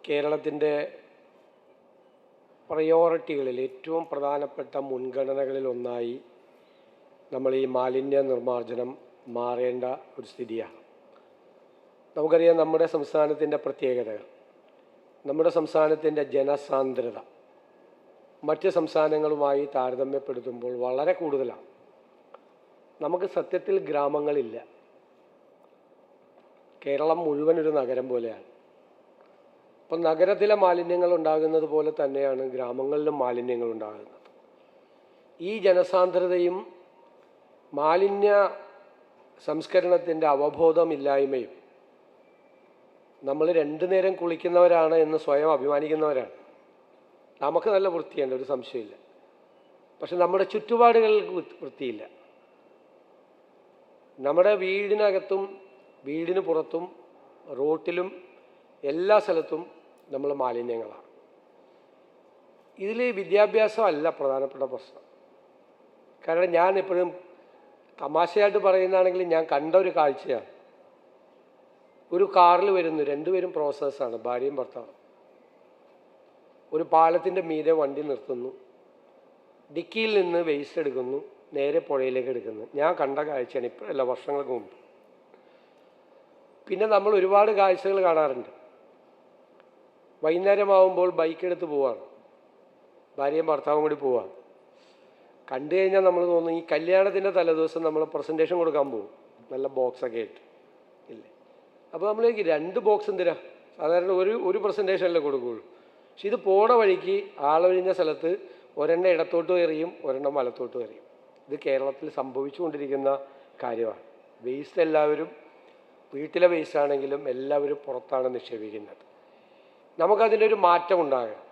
കേരളത്തിൻ്റെ പ്രയോറിറ്റികളിൽ ഏറ്റവും പ്രധാനപ്പെട്ട മുൻഗണനകളിലൊന്നായി നമ്മൾ ഈ മാലിന്യ നിർമ്മാർജ്ജനം മാറേണ്ട ഒരു സ്ഥിതിയാണ്. നമുക്കറിയാം നമ്മുടെ സംസ്ഥാനത്തിൻ്റെ പ്രത്യേകതകൾ. നമ്മുടെ സംസ്ഥാനത്തിൻ്റെ ജനസാന്ദ്രത മറ്റ് സംസ്ഥാനങ്ങളുമായി താരതമ്യപ്പെടുത്തുമ്പോൾ വളരെ കൂടുതലാണ്. നമുക്ക് സത്യത്തിൽ ഗ്രാമങ്ങളില്ല. കേരളം മുഴുവൻ ഒരു നഗരം പോലെയാണ്. അപ്പം നഗരത്തിലെ മാലിന്യങ്ങൾ ഉണ്ടാകുന്നത് പോലെ തന്നെയാണ് ഗ്രാമങ്ങളിലും മാലിന്യങ്ങൾ ഉണ്ടാകുന്നത്. ഈ ജനസാന്ദ്രതയും മാലിന്യ സംസ്കരണത്തിൻ്റെ അവബോധമില്ലായ്മയും നമ്മൾ രണ്ടു നേരം കുളിക്കുന്നവരാണ് എന്ന് സ്വയം അഭിമാനിക്കുന്നവരാണ്. നമുക്ക് നല്ല വൃത്തിയുണ്ട്, ഒരു സംശയമില്ല. പക്ഷെ നമ്മുടെ ചുറ്റുപാടുകളിൽ വൃത്തിയില്ല. നമ്മുടെ വീടിനകത്തും വീടിന് പുറത്തും റോട്ടിലും എല്ലാ സ്ഥലത്തും നമ്മൾ മാലിന്യങ്ങളാണ്. ഇതിൽ വിദ്യാഭ്യാസമല്ല പ്രധാനപ്പെട്ട പ്രശ്നം. കാരണം ഞാൻ എപ്പോഴും തമാശയായിട്ട് പറയുന്നതാണെങ്കിൽ ഞാൻ കണ്ട ഒരു കാഴ്ചയാണ്. ഒരു കാറിൽ വരുന്നു, രണ്ടുപേരും പ്രോസസ്സാണ്, ഭാര്യയും ഭർത്താവും. ഒരു പാലത്തിൻ്റെ മീതെ വണ്ടി നിർത്തുന്നു, ഡിക്കിയിൽ നിന്ന് വേസ്റ്റ് എടുക്കുന്നു, നേരെ പുഴയിലേക്ക് എടുക്കുന്നു. ഞാൻ കണ്ട കാഴ്ചയാണ്, ഇപ്പോഴല്ല, വർഷങ്ങൾക്ക് മുമ്പ്. പിന്നെ നമ്മൾ ഒരുപാട് കാഴ്ചകൾ കാണാറുണ്ട്. വൈകുന്നേരമാവുമ്പോൾ ബൈക്ക് എടുത്ത് പോവാണ്, ഭാര്യയും ഭർത്താവും കൂടി പോവാണ്. കണ്ടു കഴിഞ്ഞാൽ നമ്മൾ തോന്നുന്നു ഈ കല്യാണത്തിൻ്റെ തലേദിവസം നമ്മൾ പ്രസൻറ്റേഷൻ കൊടുക്കാൻ പോകും, നല്ല ബോക്സൊക്കെ ആയിട്ട് ഇല്ലേ. അപ്പോൾ നമ്മളേക്ക് 2 ബോക്സ് എന്തിനാ? സാധാരണ ഒരു പ്രസൻറ്റേഷനല്ലേ കൊടുക്കുകയുള്ളൂ. പക്ഷെ ഇത് പോണ വഴിക്ക് ആളൊഴിഞ്ഞ സ്ഥലത്ത് ഒരെണ്ണം ഇടത്തോട്ടും എറിയും, ഒരെണ്ണം വലത്തോട്ടും എറിയും. ഇത് കേരളത്തിൽ സംഭവിച്ചുകൊണ്ടിരിക്കുന്ന കാര്യമാണ്. വേസ്റ്റ് എല്ലാവരും, വീട്ടിലെ വേസ്റ്റ് ആണെങ്കിലും എല്ലാവരും പുറത്താണ് നിക്ഷേപിക്കുന്നത്. നമുക്കതിൻ്റെ ഒരു മാറ്റം ഉണ്ടാകണം.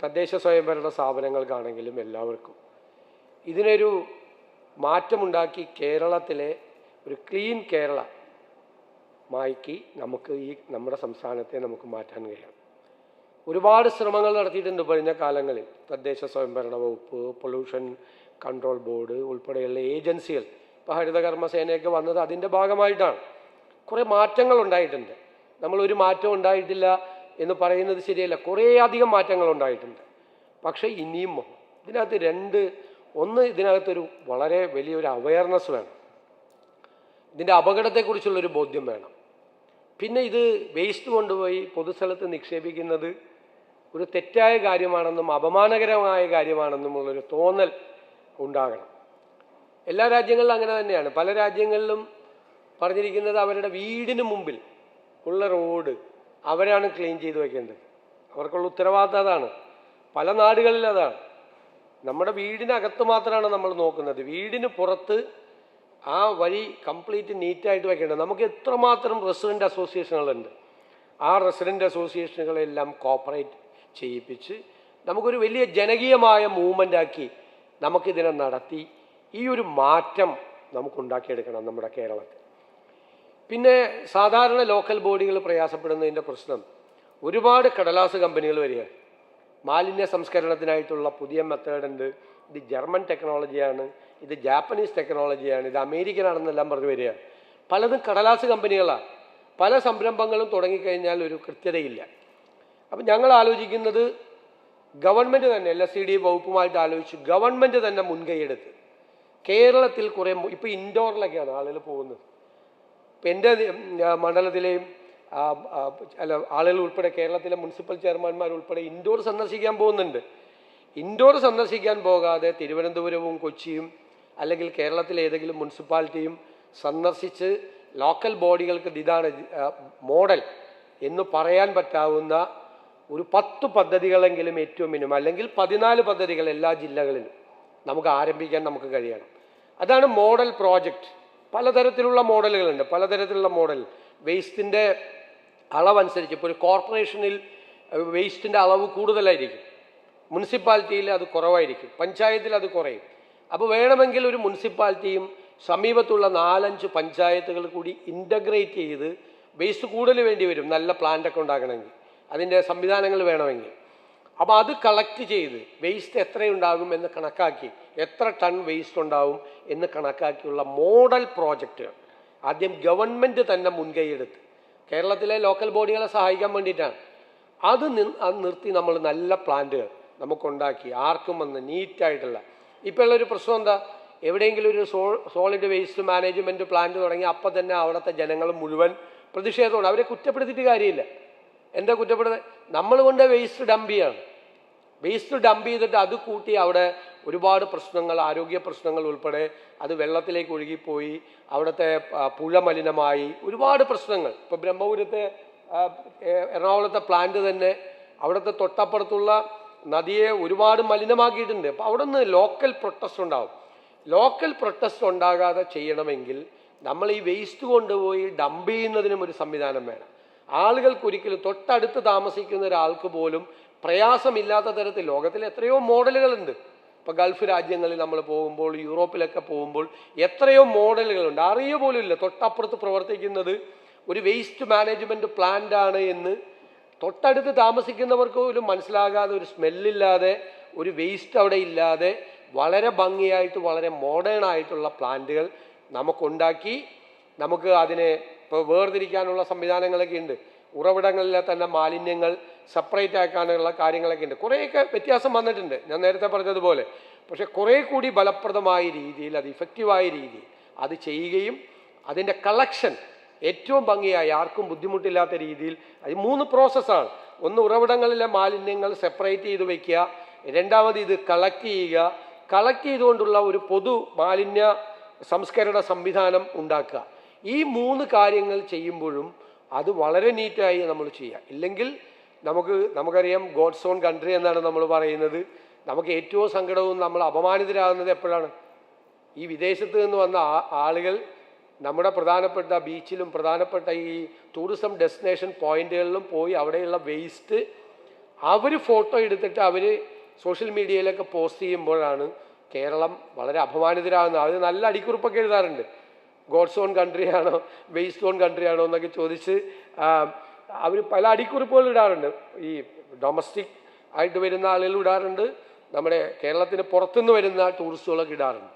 തദ്ദേശ സ്വയംഭരണ സ്ഥാപനങ്ങൾക്കാണെങ്കിലും എല്ലാവർക്കും ഇതിനൊരു മാറ്റമുണ്ടാക്കി കേരളത്തിലെ ഒരു ക്ലീൻ കേരള മാക്കി നമുക്ക് ഈ നമ്മുടെ സംസ്ഥാനത്തെ നമുക്ക് മാറ്റാൻ കഴിയണം. ഒരുപാട് ശ്രമങ്ങൾ നടത്തിയിട്ടുണ്ട് കഴിഞ്ഞ കാലങ്ങളിൽ. തദ്ദേശ സ്വയംഭരണ വകുപ്പ്, പൊല്യൂഷൻ കൺട്രോൾ ബോർഡ് ഉൾപ്പെടെയുള്ള ഏജൻസികൾ, ഇപ്പോൾ ഹരിതകർമ്മസേനയൊക്കെ വന്നത് അതിൻ്റെ ഭാഗമായിട്ടാണ്. കുറേ മാറ്റങ്ങൾ ഉണ്ടായിട്ടുണ്ട്. നമ്മളൊരു മാറ്റം ഉണ്ടായിട്ടില്ല എന്ന് പറയുന്നത് ശരിയല്ല, കുറേ അധികം മാറ്റങ്ങൾ ഉണ്ടായിട്ടുണ്ട്. പക്ഷേ ഇനിയും ഇതിനകത്ത് ഒന്ന് ഇതിനകത്തൊരു വളരെ വലിയൊരു അവയർനെസ് വേണം. ഇതിൻ്റെ അപകടത്തെക്കുറിച്ചുള്ളൊരു ബോധ്യം വേണം. പിന്നെ ഇത് വേസ്റ്റ് കൊണ്ടുപോയി പൊതുസ്ഥലത്ത് നിക്ഷേപിക്കുന്നത് ഒരു തെറ്റായ കാര്യമാണെന്നും അപമാനകരമായ കാര്യമാണെന്നുമുള്ളൊരു തോന്നൽ ഉണ്ടാകണം. എല്ലാ രാജ്യങ്ങളിലും അങ്ങനെ തന്നെയാണ്. പല രാജ്യങ്ങളിലും പറഞ്ഞിരിക്കുന്നത് അവരുടെ വീടിന് മുമ്പിൽ ഉള്ള റോഡ് അവരാണ് ക്ലീൻ ചെയ്ത് വയ്ക്കേണ്ടത്. അവർക്കുള്ള ഉത്തരവാദിത്തം അതാണ്. പല നാടുകളിലും അതാണ്. നമ്മുടെ വീടിനകത്ത് മാത്രമാണ് നമ്മൾ നോക്കുന്നത്. വീടിന് പുറത്ത് ആ വഴി കംപ്ലീറ്റ് നീറ്റായിട്ട് വയ്ക്കേണ്ടത്. നമുക്ക് എത്രമാത്രം റെസിഡൻറ്റ് അസോസിയേഷനുകളുണ്ട്. ആ റെസിഡൻറ്റ് അസോസിയേഷനുകളെല്ലാം കോപ്പറേറ്റ് ചെയ്യിപ്പിച്ച് നമുക്കൊരു വലിയ ജനകീയമായ മൂവ്മെൻ്റാക്കി നമുക്കിതിനെ നടത്തി ഈ ഒരു മാറ്റം നമുക്കുണ്ടാക്കിയെടുക്കണം നമ്മുടെ കേരളത്തിൽ. പിന്നെ സാധാരണ ലോക്കൽ ബോഡികൾ പ്രയാസപ്പെടുന്നതിൻ്റെ പ്രശ്നം, ഒരുപാട് കടലാസ് കമ്പനികൾ വരികയാണ്. മാലിന്യ സംസ്കരണത്തിനായിട്ടുള്ള പുതിയ മെത്തേഡുണ്ട്, ഇത് ജർമ്മൻ ടെക്നോളജിയാണ്, ഇത് ജാപ്പനീസ് ടെക്നോളജിയാണ്, ഇത് അമേരിക്കനാണെന്നെല്ലാം പറഞ്ഞു വരികയാണ്. പലതും കടലാസ് കമ്പനികളാണ്. പല സംരംഭങ്ങളും തുടങ്ങിക്കഴിഞ്ഞാൽ ഒരു കൃത്യതയില്ല. അപ്പം ഞങ്ങൾ ആലോചിക്കുന്നത് ഗവൺമെൻറ് തന്നെ, LSD വകുപ്പുമായിട്ട് ആലോചിച്ച് ഗവൺമെൻറ് തന്നെ മുൻകൈയെടുത്ത് കേരളത്തിൽ കുറേ, ഇപ്പോൾ ഇൻഡോറിലൊക്കെയാണ് ആളുകൾ പോകുന്നത്. ഇപ്പം എൻ്റെ മണ്ഡലത്തിലെയും ആളുകൾ ഉൾപ്പെടെ കേരളത്തിലെ മുനിസിപ്പൽ ചെയർമാൻമാർ ഉൾപ്പെടെ ഇൻഡോർ സന്ദർശിക്കാൻ പോകുന്നുണ്ട്. ഇൻഡോർ സന്ദർശിക്കാൻ പോകാതെ തിരുവനന്തപുരവും കൊച്ചിയും അല്ലെങ്കിൽ കേരളത്തിലെ ഏതെങ്കിലും മുനിസിപ്പാലിറ്റിയും സന്ദർശിച്ച് ലോക്കൽ ബോഡികൾക്ക് ഇതാണ് മോഡൽ എന്ന് പറയാൻ പറ്റാവുന്ന ഒരു 10 പദ്ധതികളെങ്കിലും ഏറ്റവും മിനിമം, അല്ലെങ്കിൽ 14 പദ്ധതികൾ എല്ലാ ജില്ലകളിലും നമുക്ക് ആരംഭിക്കാൻ നമുക്ക് കഴിയണം. അതാണ് മോഡൽ പ്രോജക്റ്റ്. പലതരത്തിലുള്ള മോഡലുകളുണ്ട്, പലതരത്തിലുള്ള മോഡൽ. വേസ്റ്റിൻ്റെ അളവനുസരിച്ച് ഇപ്പോൾ ഒരു കോർപ്പറേഷനിൽ വേസ്റ്റിൻ്റെ അളവ് കൂടുതലായിരിക്കും, മുനിസിപ്പാലിറ്റിയിൽ അത് കുറവായിരിക്കും, പഞ്ചായത്തിൽ അത് കുറയും. അപ്പോൾ വേണമെങ്കിൽ ഒരു മുനിസിപ്പാലിറ്റിയും സമീപത്തുള്ള 4-5 പഞ്ചായത്തുകൾ കൂടി ഇൻ്റഗ്രേറ്റ് ചെയ്ത് വേസ്റ്റ് കൂടുതൽ വേണ്ടി വരും, നല്ല പ്ലാന്റൊക്കെ ഉണ്ടാക്കണമെങ്കിൽ, അതിൻ്റെ സംവിധാനങ്ങൾ വേണമെങ്കിൽ. അപ്പോൾ അത് കളക്ട് ചെയ്ത് വേസ്റ്റ് എത്രയുണ്ടാകും എന്ന് കണക്കാക്കി, എത്ര ടൺ വേസ്റ്റ് ഉണ്ടാവും എന്ന് കണക്കാക്കിയുള്ള മോഡൽ പ്രോജക്റ്റുകൾ ആദ്യം ഗവൺമെൻറ് തന്നെ മുൻകൈയെടുത്ത് കേരളത്തിലെ ലോക്കൽ ബോഡികളെ സഹായിക്കാൻ വേണ്ടിയിട്ടാണ്. അത് നിർത്തി നമ്മൾ നല്ല പ്ലാന്റുകൾ നമുക്കുണ്ടാക്കി ആർക്കും വന്ന് നീറ്റായിട്ടുള്ള. ഇപ്പോൾ ഉള്ളൊരു പ്രശ്നം എന്താ, എവിടെയെങ്കിലും ഒരു സോളിഡ് വേസ്റ്റ് മാനേജ്മെൻറ്റ് പ്ലാന്റ് തുടങ്ങി അപ്പം തന്നെ അവിടുത്തെ ജനങ്ങൾ മുഴുവൻ പ്രതിഷേധമാണ്. അവരെ കുറ്റപ്പെടുത്തിയിട്ട് കാര്യമില്ല. എന്താ കുറ്റപ്പെടുന്നത്? നമ്മൾ കൊണ്ട് വേസ്റ്റ് ഡംപ് ചെയ്യാണ്. വേസ്റ്റ് ഡംപ് ചെയ്തിട്ട് അത് കൂട്ടി അവിടെ ഒരുപാട് പ്രശ്നങ്ങൾ, ആരോഗ്യ പ്രശ്നങ്ങൾ ഉൾപ്പെടെ, അത് വെള്ളത്തിലേക്ക് ഒഴുകിപ്പോയി, അവിടുത്തെ പുഴ മലിനമായി, ഒരുപാട് പ്രശ്നങ്ങൾ. ഇപ്പോൾ ബ്രഹ്മപുരത്തെ എറണാകുളത്തെ പ്ലാന്റ് തന്നെ അവിടുത്തെ തൊട്ടപ്പുറത്തുള്ള നദിയെ ഒരുപാട് മലിനമാക്കിയിട്ടുണ്ട്. അപ്പോൾ അവിടെ നിന്ന് ലോക്കൽ പ്രൊട്ടസ്റ്റ് ഉണ്ടാവും. ലോക്കൽ പ്രൊട്ടസ്റ്റ് ഉണ്ടാകാതെ ചെയ്യണമെങ്കിൽ നമ്മൾ ഈ വേസ്റ്റ് കൊണ്ടുപോയി ഡംപ് ചെയ്യുന്നതിനും ഒരു സംവിധാനം വേണം. ആളുകൾക്കൊരിക്കലും തൊട്ടടുത്ത് താമസിക്കുന്ന ഒരാൾക്ക് പോലും പ്രയാസമില്ലാത്ത തരത്തിൽ ലോകത്തിൽ എത്രയോ മോഡലുകളുണ്ട്. ഇപ്പോൾ ഗൾഫ് രാജ്യങ്ങളിൽ നമ്മൾ പോകുമ്പോൾ, യൂറോപ്പിലൊക്കെ പോകുമ്പോൾ എത്രയോ മോഡലുകളുണ്ട്. അറിയ പോലും ഇല്ല തൊട്ടപ്പുറത്ത് പ്രവർത്തിക്കുന്നത് ഒരു വേസ്റ്റ് മാനേജ്മെൻറ്റ് പ്ലാന്റ് ആണ് എന്ന് തൊട്ടടുത്ത് താമസിക്കുന്നവർക്ക് പോലും മനസ്സിലാകാതെ, ഒരു സ്മെല്ലില്ലാതെ, ഒരു വേസ്റ്റ് അവിടെ ഇല്ലാതെ വളരെ ഭംഗിയായിട്ട് വളരെ മോഡേൺ ആയിട്ടുള്ള പ്ലാന്റുകൾ നമുക്കുണ്ടാക്കി നമുക്ക് അതിനെ ഇപ്പോൾ വേർതിരിക്കാനുള്ള സംവിധാനങ്ങളൊക്കെ ഉണ്ട്. ഉറവിടങ്ങളിലെ തന്നെ മാലിന്യങ്ങൾ സെപ്പറേറ്റ് ആക്കാനുള്ള കാര്യങ്ങളൊക്കെ ഉണ്ട്. കുറേയൊക്കെ വ്യത്യാസം വന്നിട്ടുണ്ട് ഞാൻ നേരത്തെ പറഞ്ഞതുപോലെ. പക്ഷെ കുറേ കൂടി ഫലപ്രദമായ രീതിയിൽ, അത് ഇഫക്റ്റീവായ രീതിയിൽ അത് ചെയ്യുകയും അതിൻ്റെ കളക്ഷൻ ഏറ്റവും ഭംഗിയായി ആർക്കും ബുദ്ധിമുട്ടില്ലാത്ത രീതിയിൽ, അത് 3 പ്രോസസ്സാണ്. ഒന്ന്, ഉറവിടങ്ങളിലെ മാലിന്യങ്ങൾ സെപ്പറേറ്റ് ചെയ്ത് വയ്ക്കുക. രണ്ടാമത് ഇത് കളക്ട് ചെയ്യുക. കളക്ട് ചെയ്തുകൊണ്ടുള്ള ഒരു പൊതു മാലിന്യ സംസ്കരണ സംവിധാനം ഉണ്ടാക്കുക. ഈ 3 കാര്യങ്ങൾ ചെയ്യുമ്പോഴും അത് വളരെ നീറ്റായി നമ്മൾ ചെയ്യുക. ഇല്ലെങ്കിൽ നമുക്കറിയാം, ഗോഡ്സ് ഓൺ കൺട്രി എന്നാണ് നമ്മൾ പറയുന്നത്. നമുക്ക് ഏറ്റവും സങ്കടവും നമ്മൾ അപമാനിതരാകുന്നത് എപ്പോഴാണ്? ഈ വിദേശത്ത് നിന്ന് വന്ന ആളുകൾ നമ്മുടെ പ്രധാനപ്പെട്ട ബീച്ചിലും പ്രധാനപ്പെട്ട ഈ ടൂറിസം ഡെസ്റ്റിനേഷൻ പോയിന്റുകളിലും പോയി അവിടെയുള്ള വേസ്റ്റ് അവർ ഫോട്ടോ എടുത്തിട്ട് അവർ സോഷ്യൽ മീഡിയയിലൊക്കെ പോസ്റ്റ് ചെയ്യുമ്പോഴാണ് കേരളം വളരെ അപമാനിതരാകുന്നത്. അത് നല്ല അടിക്കുറിപ്പൊക്കെ എഴുതാറുണ്ട്. ഗോഡ്സ് ഓൺ കൺട്രി ആണോ വേസ്റ്റ് ഓൺ കൺട്രി ആണോ എന്നൊക്കെ ചോദിച്ച് അവർ പല അടിക്കുറിപ്പുകൾ ഇടാറുണ്ട്. ഈ ഡൊമസ്റ്റിക് ആയിട്ട് വരുന്ന ആളുകൾ ഇടാറുണ്ട്, നമ്മുടെ കേരളത്തിന് പുറത്തുനിന്ന് വരുന്ന ടൂറിസ്റ്റുകളൊക്കെ ഇടാറുണ്ട്.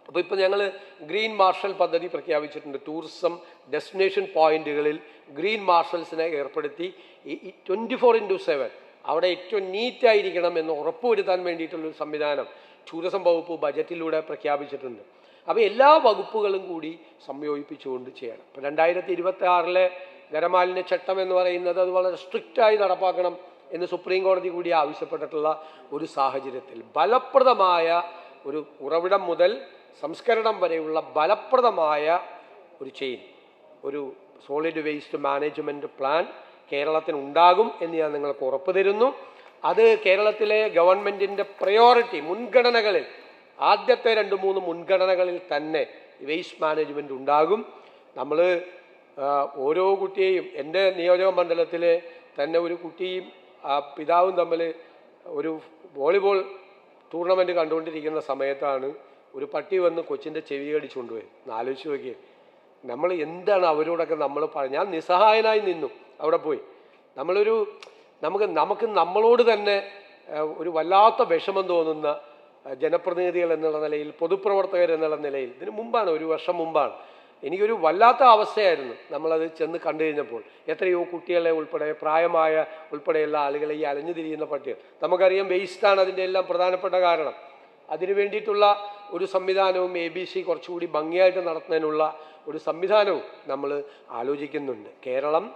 അപ്പോൾ ഇപ്പോൾ ഞങ്ങൾ ഗ്രീൻ മാർഷൽ പദ്ധതി പ്രഖ്യാപിച്ചിട്ടുണ്ട്. ടൂറിസം ഡെസ്റ്റിനേഷൻ പോയിന്റുകളിൽ ഗ്രീൻ മാർഷൽസിനെ ഏർപ്പെടുത്തി ഈ 24/7 അവിടെ ഏറ്റവും നീറ്റായിരിക്കണം എന്ന് ഉറപ്പുവരുത്താൻ വേണ്ടിയിട്ടുള്ളൊരു സംവിധാനം ടൂറിസം വകുപ്പ് ബജറ്റിലൂടെ പ്രഖ്യാപിച്ചിട്ടുണ്ട്. അപ്പോൾ എല്ലാ വകുപ്പുകളും കൂടി സംയോജിപ്പിച്ചുകൊണ്ട് ചെയ്യണം. ഇപ്പോൾ 2026 ഖരമാലിന്യ ചട്ടം എന്ന് പറയുന്നത് അത് വളരെ സ്ട്രിക്റ്റായി നടപ്പാക്കണം എന്ന് സുപ്രീം കോടതി കൂടി ആവശ്യപ്പെട്ടിട്ടുള്ള ഒരു സാഹചര്യത്തിൽ ഫലപ്രദമായ ഒരു ഉറവിടം മുതൽ സംസ്കരണം വരെയുള്ള ഫലപ്രദമായ ഒരു ചെയിൻ, ഒരു സോളിഡ് വേസ്റ്റ് മാനേജ്മെൻറ്റ് പ്ലാൻ കേരളത്തിന് ഉണ്ടാകും എന്ന് ഞാൻ നിങ്ങൾക്ക് ഉറപ്പ് തരുന്നു. അത് കേരളത്തിലെ ഗവൺമെൻറ്റിൻ്റെ പ്രയോറിറ്റി മുൻഗണനകളിൽ ആദ്യത്തെ 2-3 മുൻഗണനകളിൽ തന്നെ വേസ്റ്റ് മാനേജ്മെൻറ്റ് ഉണ്ടാകും. നമ്മൾ ഓരോ കുട്ടിയെയും, എൻ്റെ നിയോജക മണ്ഡലത്തിലെ തന്നെ ഒരു കുട്ടിയും പിതാവും തമ്മിൽ ഒരു വോളിബോൾ ടൂർണമെൻറ്റ് കണ്ടുകൊണ്ടിരിക്കുന്ന സമയത്താണ് ഒരു പട്ടി വന്ന് കൊച്ചിൻ്റെ ചെവി കടിച്ചു കൊണ്ടുപോയി. ആലോചിച്ച് നോക്കിയേ, നമ്മൾ എന്താണ് അവരോടൊക്കെ നമ്മൾ ഞാൻ നിസ്സഹായനായി നിന്നു അവിടെ പോയി. നമുക്ക് നമ്മളോട് തന്നെ ഒരു വല്ലാത്ത വിഷമം തോന്നുന്ന ജനപ്രതിനിധികൾ എന്നുള്ള നിലയിൽ, പൊതുപ്രവർത്തകർ എന്നുള്ള നിലയിൽ, ഇതിന് മുമ്പാണ്, 1 വർഷം മുമ്പാണ്, എനിക്കൊരു വല്ലാത്ത അവസ്ഥയായിരുന്നു നമ്മളത് ചെന്ന് കണ്ടു കഴിഞ്ഞപ്പോൾ. എത്രയോ കുട്ടികളെ ഉൾപ്പെടെ, പ്രായമായ ഉൾപ്പെടെയുള്ള ആളുകളെ ഈ അലഞ്ഞു തിരിയുന്ന പട്ടികൾ. നമുക്കറിയാം വേസ്റ്റാണ് അതിൻ്റെ എല്ലാം പ്രധാനപ്പെട്ട കാരണം. അതിനു വേണ്ടിയിട്ടുള്ള ഒരു സംവിധാനവും ABC കുറച്ചുകൂടി ഭംഗിയായിട്ട് നടത്തുന്നതിനുള്ള ഒരു സംവിധാനവും നമ്മൾ ആലോചിക്കുന്നുണ്ട്. കേരളം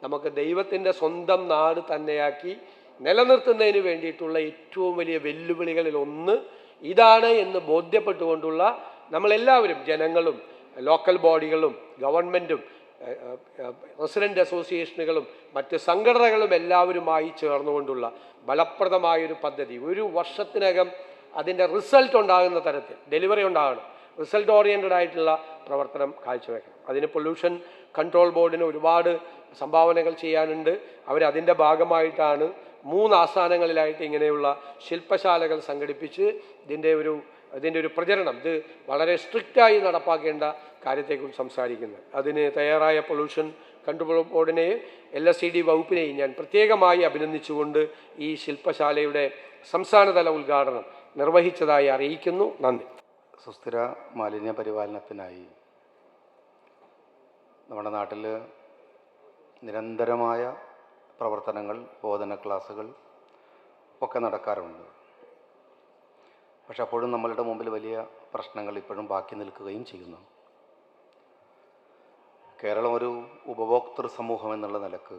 നമുക്ക് ദൈവത്തിൻ്റെ സ്വന്തം നാട് തന്നെയാക്കി നിലനിർത്തുന്നതിന് വേണ്ടിയിട്ടുള്ള ഏറ്റവും വലിയ വെല്ലുവിളികളിൽ ഒന്ന് ഇതാണ് എന്ന് ബോധ്യപ്പെട്ടുകൊണ്ടുള്ള നമ്മളെല്ലാവരും, ജനങ്ങളും ലോക്കൽ ബോഡികളും ഗവൺമെൻറ്റും റെസിഡൻറ്റ് അസോസിയേഷനുകളും മറ്റ് സംഘടനകളും എല്ലാവരുമായി ചേർന്നുകൊണ്ടുള്ള ഫലപ്രദമായൊരു പദ്ധതി 1 വർഷത്തിനകം അതിൻ്റെ റിസൾട്ട് ഉണ്ടാകുന്ന തരത്തിൽ ഡെലിവറി ഉണ്ടാകണം. റിസൾട്ട് ഓറിയൻറ്റഡ് ആയിട്ടുള്ള പ്രവർത്തനം കാഴ്ചവെക്കണം. അതിന് പൊല്യൂഷൻ കൺട്രോൾ ബോർഡിന് ഒരുപാട് സംഭാവനകൾ ചെയ്യാനുണ്ട്. അവരതിൻ്റെ ഭാഗമായിട്ടാണ് 3 ആസ്ഥാനങ്ങളിലായിട്ട് ഇങ്ങനെയുള്ള ശില്പശാലകൾ സംഘടിപ്പിച്ച് ഇതിൻ്റെ ഒരു പ്രചരണം, ഇത് വളരെ സ്ട്രിക്റ്റായി നടപ്പാക്കേണ്ട കാര്യത്തെക്കുറിച്ച് സംസാരിക്കുന്നത്. അതിന് തയ്യാറായ പൊല്യൂഷൻ കൺട്രോൾ ബോർഡിനെയും LSCD വകുപ്പിനെയും ഞാൻ പ്രത്യേകമായി അഭിനന്ദിച്ചുകൊണ്ട് ഈ ശില്പശാലയുടെ സംസ്ഥാനതല ഉദ്ഘാടനം നിർവഹിച്ചതായി അറിയിക്കുന്നു. നന്ദി. സുസ്ഥിര മാലിന്യ പരിപാലനത്തിനായി നമ്മുടെ നാട്ടിൽ നിരന്തരമായ പ്രവർത്തനങ്ങൾ, ബോധന ക്ലാസ്സുകൾ ഒക്കെ നടക്കാറുണ്ട്. പക്ഷെ അപ്പോഴും നമ്മളുടെ മുമ്പിൽ വലിയ പ്രശ്നങ്ങൾ ഇപ്പോഴും ബാക്കി നിൽക്കുകയും ചെയ്യുന്നു. കേരളം ഒരു ഉപഭോക്തൃ സമൂഹം എന്നുള്ള നിലക്ക്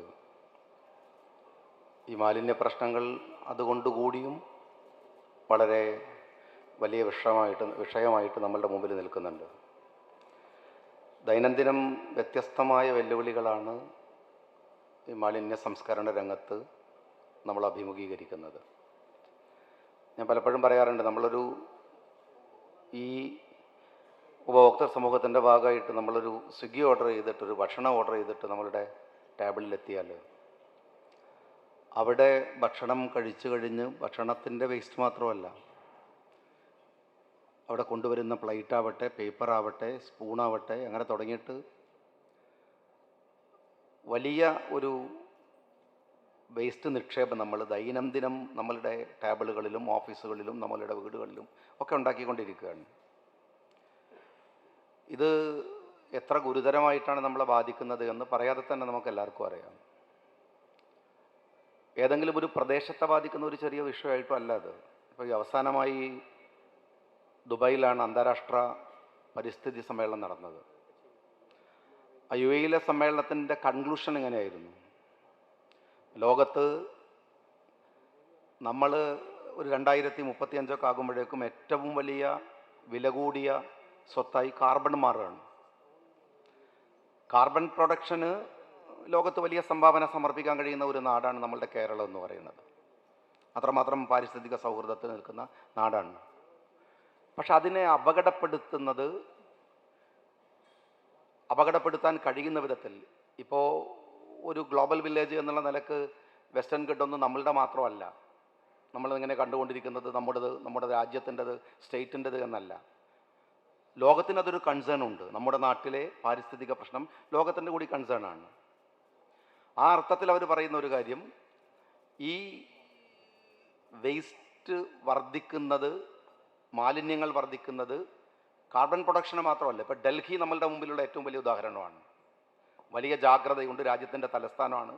ഈ മാലിന്യ പ്രശ്നങ്ങൾ അതുകൊണ്ടുകൂടിയും വളരെ വലിയ വിഷയമായിട്ട് നമ്മളുടെ മുമ്പിൽ നിൽക്കുന്നുണ്ട്. ദൈനംദിനം വ്യത്യസ്തമായ വെല്ലുവിളികളാണ് ഈ മാലിന്യ സംസ്കരണ രംഗത്ത് നമ്മൾ അഭിമുഖീകരിക്കുന്നത്. ഞാൻ പലപ്പോഴും പറയാറുണ്ട്, നമ്മളൊരു ഈ ഉപഭോക്തൃ സമൂഹത്തിൻ്റെ ഭാഗമായിട്ട് നമ്മളൊരു സ്വിഗ്ഗി ഓർഡർ ചെയ്തിട്ട്, ഒരു ഭക്ഷണം ഓർഡർ ചെയ്തിട്ട് നമ്മളുടെ ടേബിളിലെത്തിയാൽ അവിടെ ഭക്ഷണം കഴിച്ചു കഴിഞ്ഞ് ഭക്ഷണത്തിൻ്റെ വേസ്റ്റ് മാത്രമല്ല, അവിടെ കൊണ്ടുവരുന്ന പ്ലേറ്റ് ആവട്ടെ, പേപ്പർ ആവട്ടെ, സ്പൂണാവട്ടെ, അങ്ങനെ തുടങ്ങിയിട്ട് വലിയ ഒരു വേസ്റ്റ് നിക്ഷേപം നമ്മൾ ദൈനംദിനം നമ്മളുടെ ടേബിളുകളിലും ഓഫീസുകളിലും നമ്മളുടെ വീടുകളിലും ഒക്കെ ഉണ്ടാക്കിക്കൊണ്ടിരിക്കുകയാണ്. ഇത് എത്ര ഗുരുതരമായിട്ടാണ് നമ്മളെ ബാധിക്കുന്നത് എന്ന് പറയാതെ തന്നെ നമുക്ക് എല്ലാവർക്കും അറിയാം. ഏതെങ്കിലും ഒരു പ്രദേശത്തെ ബാധിക്കുന്ന ഒരു ചെറിയ വിഷയമായിട്ടും അല്ല അത്. ഇപ്പോൾ ഈ അവസാനമായി ദുബായിലാണ് അന്താരാഷ്ട്ര പരിസ്ഥിതി സമ്മേളനം നടന്നത്. ആ UAE സമ്മേളനത്തിൻ്റെ കൺക്ലൂഷൻ എങ്ങനെയായിരുന്നു? ലോകത്ത് നമ്മൾ ഒരു 2035 ആകുമ്പോഴേക്കും ഏറ്റവും വലിയ വില കൂടിയ സ്വത്തായി കാർബൺ മാറുകയാണ്. കാർബൺ പ്രൊഡക്ഷന് ലോകത്ത് വലിയ സംഭാവന സമർപ്പിക്കാൻ കഴിയുന്ന ഒരു നാടാണ് നമ്മളുടെ കേരളം എന്ന് പറയുന്നത്. അത്രമാത്രം പാരിസ്ഥിതിക സൗഹൃദത്തിൽ നിൽക്കുന്ന നാടാണ്. പക്ഷെ അതിനെ അപകടപ്പെടുത്താൻ കഴിയുന്ന വിധത്തിൽ ഇപ്പോൾ ഒരു ഗ്ലോബൽ വില്ലേജ് എന്നുള്ള നിലക്ക് വെസ്റ്റേൺ ഗഡൊന്നും നമ്മളുടെ മാത്രമല്ല. നമ്മളിങ്ങനെ കണ്ടുകൊണ്ടിരിക്കുന്നത് നമ്മുടെ രാജ്യത്തിൻ്റെത്, സ്റ്റേറ്റിൻ്റെത് എന്നല്ല. ലോകത്തിനതൊരു കൺസേൺ ഉണ്ട്. നമ്മുടെ നാട്ടിലെ പാരിസ്ഥിതിക പ്രശ്നം ലോകത്തിൻ്റെ കൂടി കൺസേൺ ആണ്. ആ അർത്ഥത്തിൽ അവർ പറയുന്ന ഒരു കാര്യം, ഈ വേസ്റ്റ് വർദ്ധിക്കുന്നത്, മാലിന്യങ്ങൾ വർദ്ധിക്കുന്നത് കാർബൺ പ്രൊഡക്ഷന് മാത്രമല്ല. ഇപ്പോൾ ഡൽഹി നമ്മളുടെ മുമ്പിലുള്ള ഏറ്റവും വലിയ ഉദാഹരണമാണ്. വലിയ ജാഗ്രതയുണ്ട്, രാജ്യത്തിൻ്റെ തലസ്ഥാനമാണ്.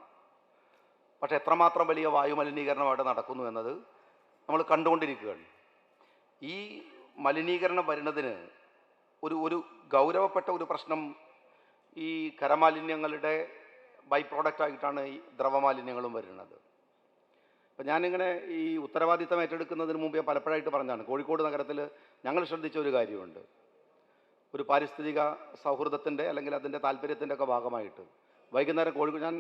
പക്ഷെ എത്രമാത്രം വലിയ വായുമലിനീകരണം അവിടെ നടക്കുന്നു എന്നത് നമ്മൾ കണ്ടുകൊണ്ടിരിക്കുകയാണ്. ഈ മലിനീകരണം വരുന്നതിന് ഒരു ഗൗരവപ്പെട്ട ഒരു പ്രശ്നം ഈ ഖരമാലിന്യങ്ങളുടെ ബൈ പ്രോഡക്റ്റായിട്ടാണ് ഈ ദ്രവമാലിന്യങ്ങളും വരുന്നത്. അപ്പം ഞാനിങ്ങനെ ഈ ഉത്തരവാദിത്തം ഏറ്റെടുക്കുന്നതിന് മുമ്പേ പലപ്പോഴായിട്ട് പറഞ്ഞാണ്, കോഴിക്കോട് നഗരത്തിൽ ഞങ്ങൾ ശ്രദ്ധിച്ച ഒരു കാര്യമുണ്ട്. ഒരു പാരിസ്ഥിതിക സൗഹൃദത്തിൻ്റെ അല്ലെങ്കിൽ അതിൻ്റെ താല്പര്യത്തിൻ്റെ ഒക്കെ ഭാഗമായിട്ട് വൈകുന്നേരം ഞാൻ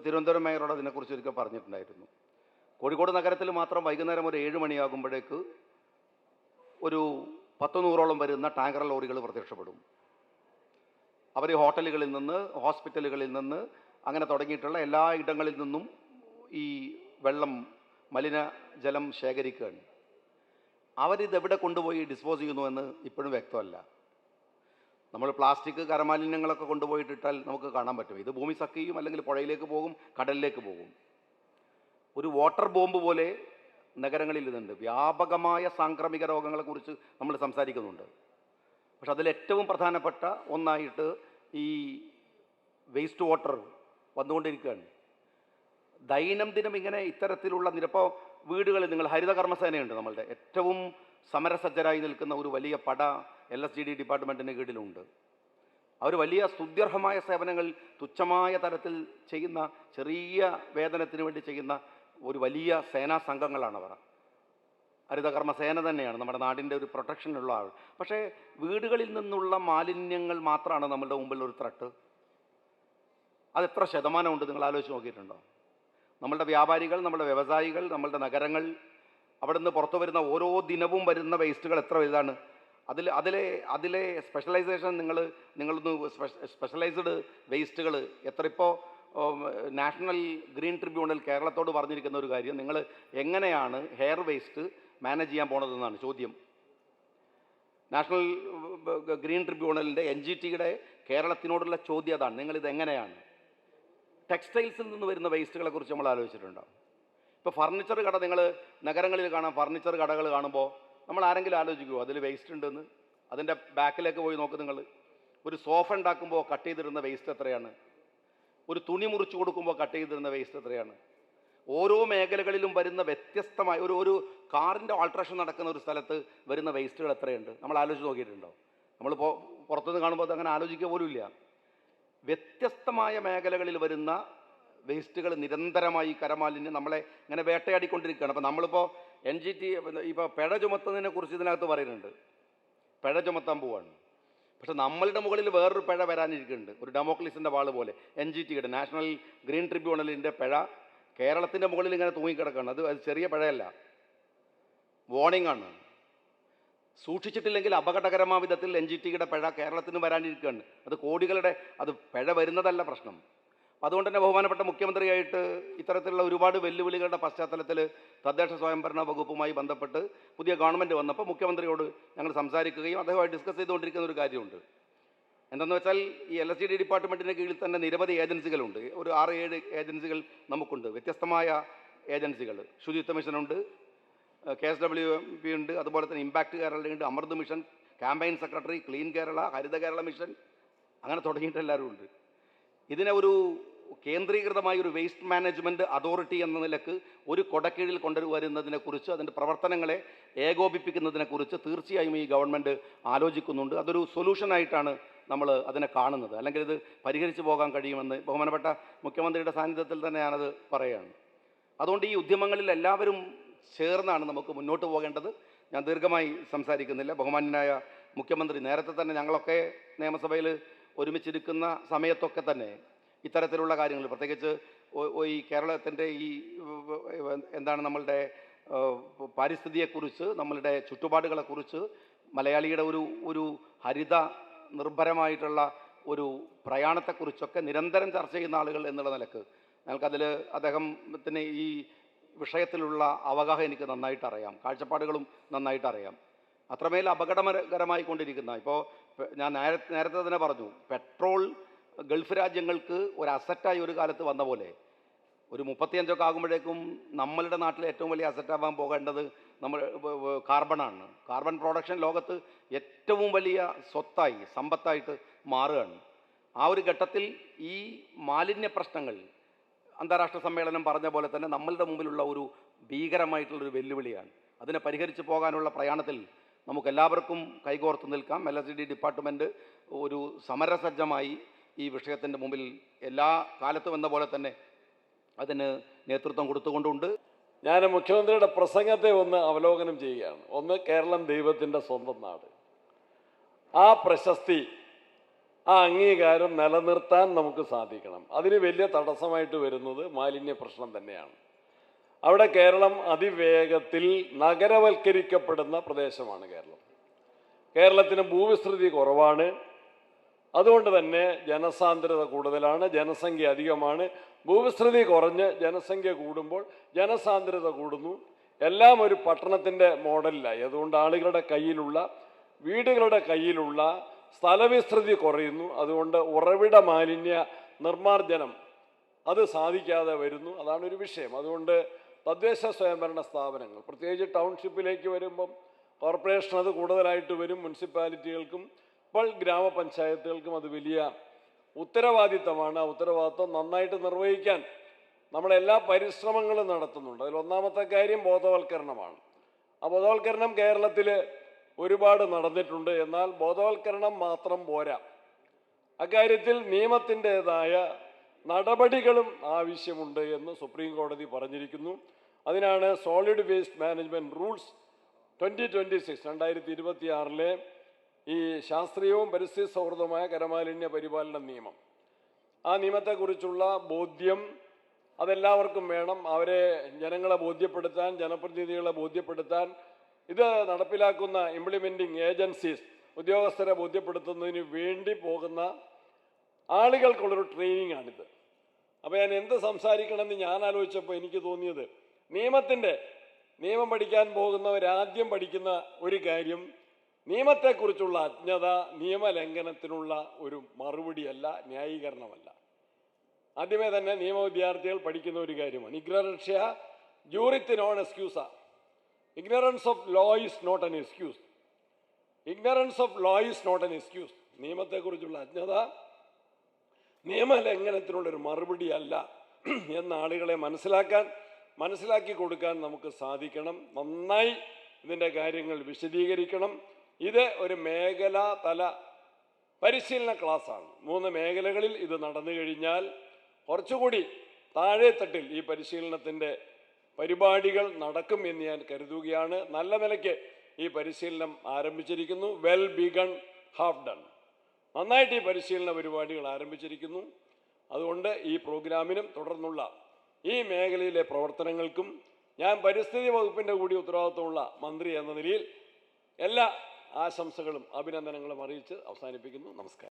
തിരുവനന്തപുരം മേയറോട് അതിനെക്കുറിച്ച് ഒരിക്കൽ പറഞ്ഞിട്ടുണ്ടായിരുന്നു. കോഴിക്കോട് നഗരത്തിൽ മാത്രം വൈകുന്നേരം ഒരു 7 മണിയാകുമ്പോഴേക്ക് ഒരു 100-100ഓളം വരുന്ന ടാങ്കർ ലോറികൾ പ്രത്യക്ഷപ്പെടും. അവർ ഹോട്ടലുകളിൽ നിന്ന്, ഹോസ്പിറ്റലുകളിൽ നിന്ന്, അങ്ങനെ തുടങ്ങിയിട്ടുള്ള എല്ലാ ഇടങ്ങളിൽ നിന്നും ഈ മലിനജലം ശേഖരിക്കുകയാണ്. അവരിതെവിടെ കൊണ്ടുപോയി ഡിസ്പോസ് ചെയ്യുന്നുവെന്ന് ഇപ്പോഴും വ്യക്തമല്ല. നമ്മൾ പ്ലാസ്റ്റിക്, കരമാലിന്യങ്ങളൊക്കെ കൊണ്ടുപോയിട്ടിട്ടാൽ നമുക്ക് കാണാൻ പറ്റും. ഇത് ഭൂമി സക്കിയും അല്ലെങ്കിൽ പുഴയിലേക്ക് പോകും, കടലിലേക്ക് പോകും. ഒരു വാട്ടർ ബോംബ് പോലെ നഗരങ്ങളിൽ ഇതുണ്ട്. വ്യാപകമായ സാംക്രമിക രോഗങ്ങളെക്കുറിച്ച് നമ്മൾ സംസാരിക്കുന്നുണ്ട്. പക്ഷെ അതിലേറ്റവും പ്രധാനപ്പെട്ട ഒന്നായിട്ട് ഈ വേസ്റ്റ് വാട്ടർ വന്നുകൊണ്ടിരിക്കുകയാണ്. ദൈനംദിനം ഇങ്ങനെ ഇത്തരത്തിലുള്ള നിരപ്പോൾ വീടുകളിൽ നിങ്ങൾ ഹരിതകർമ്മസേനയുണ്ട്. നമ്മളുടെ ഏറ്റവും സമരസജ്ജരായി നിൽക്കുന്ന ഒരു വലിയ പട LSGD ഡിപ്പാർട്ട്മെൻറ്റിന് കീഴിലുണ്ട്. അവർ വലിയ സ്തുത്യർഹമായ സേവനങ്ങൾ തുച്ഛമായ തരത്തിൽ ചെയ്യുന്ന, ചെറിയ വേതനത്തിന് വേണ്ടി ചെയ്യുന്ന ഒരു വലിയ സേനാ സംഘങ്ങളാണ് അവർ. ഹരിതകർമ്മസേന തന്നെയാണ് നമ്മുടെ നാടിൻ്റെ ഒരു പ്രൊട്ടക്ഷനുള്ള ആൾ. പക്ഷേ വീടുകളിൽ നിന്നുള്ള മാലിന്യങ്ങൾ മാത്രമാണ് നമ്മളുടെ മുമ്പിൽ ഒരു ത്രട്ട്. അതെത്ര ശതമാനമുണ്ട് നിങ്ങൾ ആലോചിച്ച് നോക്കിയിട്ടുണ്ടോ? നമ്മളുടെ വ്യാപാരികൾ, നമ്മുടെ വ്യവസായികൾ, നമ്മളുടെ നഗരങ്ങൾ, അവിടെ നിന്ന് പുറത്തു വരുന്ന ഓരോ ദിനവും വരുന്ന വേസ്റ്റുകൾ എത്ര വലുതാണ്. അതിലെ സ്പെഷ്യലൈസേഷൻ നിങ്ങളൊന്ന് സ്പെഷ്യലൈസ്ഡ് വേസ്റ്റുകൾ എത്ര. ഇപ്പോൾ നാഷണൽ ഗ്രീൻ ട്രിബ്യൂണൽ കേരളത്തോട് പറഞ്ഞിരിക്കുന്ന ഒരു കാര്യം, നിങ്ങൾ എങ്ങനെയാണ് ഹെയർ വേസ്റ്റ് മാനേജ് ചെയ്യാൻ പോണതെന്നാണ് ചോദ്യം. നാഷണൽ ഗ്രീൻ ട്രിബ്യൂണലിൻ്റെ NGTയുടെ കേരളത്തിനോടുള്ള ചോദ്യം അതാണ്, നിങ്ങളിത് എങ്ങനെയാണ്. ടെക്സ്റ്റൈൽസിൽ നിന്ന് വരുന്ന വേസ്റ്റുകളെ കുറിച്ച് നമ്മൾ ആലോചിച്ചിട്ടുണ്ടോ? ഇപ്പോൾ ഫർണിച്ചർ കട നിങ്ങൾ നഗരങ്ങളിൽ കാണാം. ഫർണിച്ചർ കടകൾ കാണുമ്പോൾ നമ്മൾ ആരെങ്കിലും ആലോചിക്കുമോ അതിൽ വേസ്റ്റ് ഉണ്ടെന്ന്? അതിൻ്റെ ബാക്കിലേക്ക് പോയി നോക്ക് നിങ്ങൾ. ഒരു സോഫ ഉണ്ടാക്കുമ്പോൾ കട്ട് ചെയ്തിടുന്ന വേസ്റ്റ് എത്രയാണ്? ഒരു തുണി മുറിച്ച് കൊടുക്കുമ്പോൾ കട്ട് ചെയ്തിരുന്ന വേസ്റ്റ് എത്രയാണ്? ഓരോ മേഖലകളിലും വരുന്ന വ്യത്യസ്തമായ ഒരു കാറിൻ്റെ ആൾട്രേഷൻ നടക്കുന്ന ഒരു സ്ഥലത്ത് വരുന്ന വേസ്റ്റുകൾ എത്രയുണ്ട്? നമ്മൾ ആലോചിച്ച് നോക്കിയിട്ടുണ്ടോ? നമ്മൾ പുറത്തുനിന്ന് കാണുമ്പോൾ അത് അങ്ങനെ ആലോചിക്കുക പോലും ഇല്ല. വ്യത്യസ്തമായ മേഖലകളിൽ വരുന്ന വേസ്റ്റുകൾ നിരന്തരമായി കരമാലിന്യം നമ്മളെ ഇങ്ങനെ വേട്ടയാടിക്കൊണ്ടിരിക്കുകയാണ്. അപ്പോൾ നമ്മളിപ്പോൾ NGT ഇപ്പോൾ പിഴ ചുമത്തുന്നതിനെ കുറിച്ച് ഇതിനകത്ത് പറയുന്നുണ്ട്, പിഴ ചുമത്താൻ പോവാണ്. പക്ഷെ നമ്മളുടെ മുകളിൽ വേറൊരു പിഴ വരാനിരിക്കുന്നുണ്ട്, ഒരു ഡെമോക്ലിസിൻ്റെ വാള് പോലെ. NGTയുടെ നാഷണൽ ഗ്രീൻ ട്രിബ്യൂണലിൻ്റെ പിഴ കേരളത്തിൻ്റെ മുകളിൽ ഇങ്ങനെ തൂങ്ങിക്കിടക്കുകയാണ്. അത് ചെറിയ പിഴയല്ല, വാർണിംഗ് ആണ്. സൂക്ഷിച്ചിട്ടില്ലെങ്കിൽ അപകടകരമായ വിധത്തിൽ NGTയുടെ പിഴ കേരളത്തിന് വരാനിരിക്കുകയാണ്. അത് കോടികളുടെ, അത് പിഴ വരുന്നതല്ല പ്രശ്നം. അതുകൊണ്ട് തന്നെ ബഹുമാനപ്പെട്ട മുഖ്യമന്ത്രിയായിട്ട് ഇത്തരത്തിലുള്ള ഒരുപാട് വെല്ലുവിളികളുടെ പശ്ചാത്തലത്തിൽ തദ്ദേശ സ്വയംഭരണ വകുപ്പുമായി ബന്ധപ്പെട്ട് പുതിയ ഗവൺമെൻറ് വന്നപ്പോൾ മുഖ്യമന്ത്രിയോട് ഞങ്ങൾ സംസാരിക്കുകയും അദ്ദേഹമായി ഡിസ്കസ് ചെയ്തുകൊണ്ടിരിക്കുന്ന ഒരു കാര്യമുണ്ട്. എന്തെന്ന് വെച്ചാൽ ഈ LSD ഡിപ്പാർട്ട്മെൻറ്റിൻ്റെ കീഴിൽ തന്നെ നിരവധി ഏജൻസികളുണ്ട്. ഒരു 6-7 ഏജൻസികൾ നമുക്കുണ്ട്, വ്യത്യസ്തമായ ഏജൻസികൾ. ശുചിത്വ മിഷനുണ്ട്, KSWP ഉണ്ട്, അതുപോലെ തന്നെ ഇമ്പാക്ട് കേരളയുണ്ട്, Amrut mission, campaign secretary, clean Kerala, Haritha Kerala mission, അങ്ങനെ തുടങ്ങിയിട്ട് എല്ലാവരും ഉണ്ട്. ഇതിനെ ഒരു കേന്ദ്രീകൃതമായ ഒരു വേസ്റ്റ് മാനേജ്മെൻറ്റ് അതോറിറ്റി എന്ന നിലക്ക് ഒരു കൊടക്കീഴിൽ കൊണ്ടുവരുന്നതിനെക്കുറിച്ച്, അതിൻ്റെ പ്രവർത്തനങ്ങളെ ഏകോപിപ്പിക്കുന്നതിനെക്കുറിച്ച് തീർച്ചയായും ഈ ഗവൺമെൻറ് ആലോചിക്കുന്നുണ്ട്. അതൊരു സൊല്യൂഷനായിട്ടാണ് നമ്മൾ അതിനെ കാണുന്നത്. അല്ലെങ്കിൽ ഇത് പരിഹരിച്ചു പോകാൻ കഴിയുമെന്ന് ബഹുമാനപ്പെട്ട മുഖ്യമന്ത്രിയുടെ സാന്നിധ്യത്തിൽ തന്നെ ഞാനത് പറയുകയാണ്. അതുകൊണ്ട് ഈ ഉദ്യമങ്ങളിൽ എല്ലാവരും ചേർന്നാണ് നമുക്ക് മുന്നോട്ട് പോകേണ്ടത്. ഞാൻ ദീർഘമായി സംസാരിക്കുന്നില്ല. ബഹുമാന്യനായ മുഖ്യമന്ത്രി, നേരത്തെ തന്നെ ഞങ്ങളൊക്കെ നിയമസഭയിൽ ഒരുമിച്ചിരിക്കുന്ന സമയത്തൊക്കെ തന്നെ ഇത്തരത്തിലുള്ള കാര്യങ്ങൾ, പ്രത്യേകിച്ച് ഈ കേരളത്തിൻ്റെ ഈ എന്താണ് നമ്മളുടെ പാരിസ്ഥിതിയെക്കുറിച്ച്, നമ്മളുടെ ചുറ്റുപാടുകളെക്കുറിച്ച്, മലയാളിയുടെ ഒരു ഹരിത നിർഭരമായിട്ടുള്ള ഒരു പ്രയാണത്തെക്കുറിച്ചൊക്കെ നിരന്തരം ചർച്ച ചെയ്യുന്ന ആളുകൾ എന്നുള്ള നിലക്ക് ഞങ്ങൾക്കതിൽ അദ്ദേഹത്തിന് ഈ വിഷയത്തിലുള്ള അവഗാഹം എനിക്ക് നന്നായിട്ട് അറിയാം, കാഴ്ചപ്പാടുകളും നന്നായിട്ട് അറിയാം. അത്രമേൽ അപകടകരമായി കൊണ്ടിരിക്കുന്ന, ഇപ്പോൾ ഞാൻ നേരത്തെ തന്നെ പറഞ്ഞു, പെട്രോൾ ഗൾഫ് രാജ്യങ്ങൾക്ക് ഒരു അസറ്റായി ഒരു കാലത്ത് വന്ന പോലെ ഒരു 35 ആകുമ്പോഴേക്കും നമ്മളുടെ നാട്ടിലെ ഏറ്റവും വലിയ അസറ്റാവാൻ പോകേണ്ടത് നമ്മൾ കാർബണാണ്. കാർബൺ പ്രൊഡക്ഷൻ ലോകത്ത് ഏറ്റവും വലിയ സ്വത്തായി, സമ്പത്തായിട്ട് മാറുകയാണ്. ആ ഒരു ഘട്ടത്തിൽ ഈ മാലിന്യ പ്രശ്നങ്ങൾ അന്താരാഷ്ട്ര സമ്മേളനം പറഞ്ഞ പോലെ തന്നെ നമ്മളുടെ മുമ്പിലുള്ള ഒരു ഭീകരമായിട്ടുള്ളൊരു വെല്ലുവിളിയാണ്. അതിനെ പരിഹരിച്ചു പോകാനുള്ള പ്രയാണത്തിൽ നമുക്കെല്ലാവർക്കും കൈകോർത്ത് നിൽക്കാം. LSD ഡിപ്പാർട്ട്മെൻറ്റ് ഒരു സമരസജ്ജമായി ഈ വിഷയത്തിൻ്റെ മുമ്പിൽ എല്ലാ കാലത്തും എന്ന പോലെ തന്നെ അതിന് നേതൃത്വം കൊടുത്തുകൊണ്ടുണ്ട്. ഞാൻ മുഖ്യമന്ത്രിയുടെ പ്രസംഗത്തെ ഒന്ന് അവലോകനം ചെയ്യുകയാണ്. ഒന്ന്, കേരളം ദൈവത്തിൻ്റെ സ്വന്തം നാട്. ആ പ്രശസ്തി, ആ അംഗീകാരം നിലനിർത്താൻ നമുക്ക് സാധിക്കണം. അതിന് വലിയ തടസ്സമായിട്ട് വരുന്നത് മാലിന്യ പ്രശ്നം തന്നെയാണ്. അവിടെ കേരളം അതിവേഗത്തിൽ നഗരവൽക്കരിക്കപ്പെടുന്ന പ്രദേശമാണ് കേരളം. കേരളത്തിന് ഭൂവിസ്തൃതി കുറവാണ്. അതുകൊണ്ട് തന്നെ ജനസാന്ദ്രത കൂടുതലാണ്, ജനസംഖ്യ അധികമാണ്. ഭൂവിസ്തൃതി കുറഞ്ഞ് ജനസംഖ്യ കൂടുമ്പോൾ ജനസാന്ദ്രത കൂടുന്നു. എല്ലാം ഒരു പട്ടണത്തിൻ്റെ മോഡലിലായി. അതുകൊണ്ട് ആളുകളുടെ കയ്യിലുള്ള, വീടുകളുടെ കയ്യിലുള്ള സ്ഥലവിസ്തൃതി കുറയുന്നു. അതുകൊണ്ട് ഉറവിട മാലിന്യ നിർമ്മാർജ്ജനം അത് സാധിക്കാതെ വരുന്നു. അതാണ് ഒരു വിഷയം. അതുകൊണ്ട് തദ്ദേശ സ്വയംഭരണ സ്ഥാപനങ്ങൾ, പ്രത്യേകിച്ച് ടൗൺഷിപ്പിലേക്ക് വരുമ്പം കോർപ്പറേഷൻ അത് കൂടുതലായിട്ട് വരും, മുനിസിപ്പാലിറ്റികൾക്കും ഇപ്പോൾ ഗ്രാമപഞ്ചായത്തുകൾക്കും അത് വലിയ ഉത്തരവാദിത്തമാണ്. ആ ഉത്തരവാദിത്തം നന്നായിട്ട് നിർവഹിക്കാൻ നമ്മളെല്ലാ പരിശ്രമങ്ങളും നടത്തുന്നുണ്ട്. അതിൽ ഒന്നാമത്തെ കാര്യം ബോധവൽക്കരണമാണ്. ആ ബോധവൽക്കരണം കേരളത്തിൽ ഒരുപാട് നടന്നിട്ടുണ്ട്. എന്നാൽ ബോധവൽക്കരണം മാത്രം പോരാ. അക്കാര്യത്തിൽ നിയമത്തിൻ്റെതായ നടപടികളും ആവശ്യമുണ്ട് എന്ന് സുപ്രീം കോടതി പറഞ്ഞിരിക്കുന്നു. അതിനാണ് സോളിഡ് വേസ്റ്റ് മാനേജ്മെൻറ്റ് റൂൾസ് 2026 2026 ഈ ശാസ്ത്രീയവും പരിസ്ഥിതി സൗഹൃദമായ കരമാലിന്യ പരിപാലന നിയമം. ആ നിയമത്തെക്കുറിച്ചുള്ള ബോധ്യം അതെല്ലാവർക്കും വേണം. അവരെ, ജനങ്ങളെ ബോധ്യപ്പെടുത്താൻ, ജനപ്രതിനിധികളെ ബോധ്യപ്പെടുത്താൻ, ഇത് നടപ്പിലാക്കുന്ന ഇംപ്ലിമെൻറ്റിംഗ് ഏജൻസീസ്, ഉദ്യോഗസ്ഥരെ ബോധ്യപ്പെടുത്തുന്നതിന് വേണ്ടി പോകുന്ന ആളുകൾക്കുള്ളൊരു ട്രെയിനിങ് ആണിത്. അപ്പോൾ ഞാൻ എന്ത് സംസാരിക്കണമെന്ന് ഞാൻ ആലോചിച്ചപ്പോൾ എനിക്ക് തോന്നിയത്, നിയമം പഠിക്കാൻ പോകുന്നവരാദ്യം പഠിക്കുന്ന ഒരു കാര്യം, നിയമത്തെക്കുറിച്ചുള്ള അജ്ഞത നിയമലംഘനത്തിനുള്ള ഒരു മറുപടിയല്ല, ന്യായീകരണമല്ല. ആദ്യമേ തന്നെ നിയമ വിദ്യാർത്ഥികൾ പഠിക്കുന്ന ഒരു കാര്യമാണ്, ഇഗ്നറൻഷ്യ ജൂറിത്ത് നോൺ എക്സ്ക്യൂസ. Ignorance of law is not an excuse. Ignorance of law is not an excuse. നിയമത്തെക്കുറിച്ചുള്ള അജ്ഞത നിയമലംഘനത്തിനുള്ളൊരു മറുപടിയല്ല എന്ന ആളുകളെ മനസ്സിലാക്കി കൊടുക്കാൻ നമുക്ക് സാധിക്കണം. നന്നായി ഇതിൻ്റെ കാര്യങ്ങൾ വിശദീകരിക്കണം. ഇത് ഒരു മേഖലാ തല പരിശീലന ക്ലാസ്സാണ്. 3 മേഖലകളിൽ ഇത് നടന്നു കഴിഞ്ഞാൽ കുറച്ചുകൂടി താഴെത്തട്ടിൽ ഈ പരിശീലനത്തിൻ്റെ പരിപാടികൾ നടക്കും എന്ന് ഞാൻ കരുതുകയാണ്. നല്ല നിലയ്ക്ക് ഈ പരിശീലനം ആരംഭിച്ചിരിക്കുന്നു. Well begun half done. നന്നായിട്ട് ഈ പരിശീലന പരിപാടികൾ ആരംഭിച്ചിരിക്കുന്നു. അതുകൊണ്ട് ഈ പ്രോഗ്രാമിനും തുടർന്നുള്ള ഈ മേഖലയിലെ പ്രവർത്തനങ്ങൾക്കും ഞാൻ പരിസ്ഥിതി വകുപ്പിൻ്റെ കൂടി ഉത്തരവാദിത്വമുള്ള മന്ത്രി എന്ന നിലയിൽ എല്ലാ ആശംസകളും അഭിനന്ദനങ്ങളും അറിയിച്ച് അവസാനിപ്പിക്കുന്നു. നമസ്കാരം.